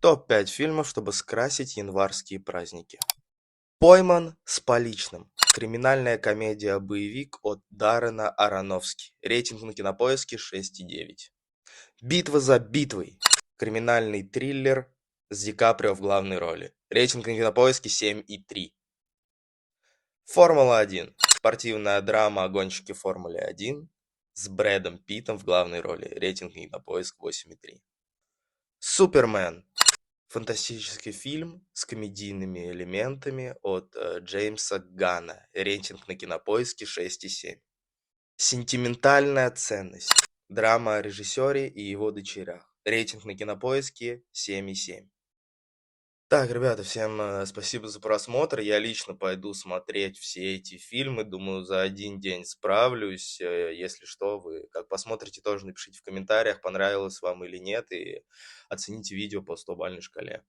Топ-5 фильмов, чтобы скрасить январские праздники. «Пойман с поличным». Криминальная комедия-боевик от Даррена Аронофски. Рейтинг на Кинопоиске 6,9. «Битва за битвой». Криминальный триллер с Ди Каприо в главной роли. Рейтинг на Кинопоиске 7,3. «Формула-1». Спортивная драма о гонщике Формуле-1 с Брэдом Питтом в главной роли. Рейтинг на Кинопоиск 8,3. «Супермен». Фантастический фильм с комедийными элементами от Джеймса Ганна. Рейтинг на Кинопоиске 6,7. Сентиментальная ценность. Драма о режиссере и его дочерях. Рейтинг на Кинопоиске 7,7. Так, ребята, всем спасибо за просмотр. Я лично пойду смотреть все эти фильмы. Думаю, за один день справлюсь. Если что, вы как посмотрите, тоже напишите в комментариях, понравилось вам или нет, и оцените видео по 100-бальной шкале.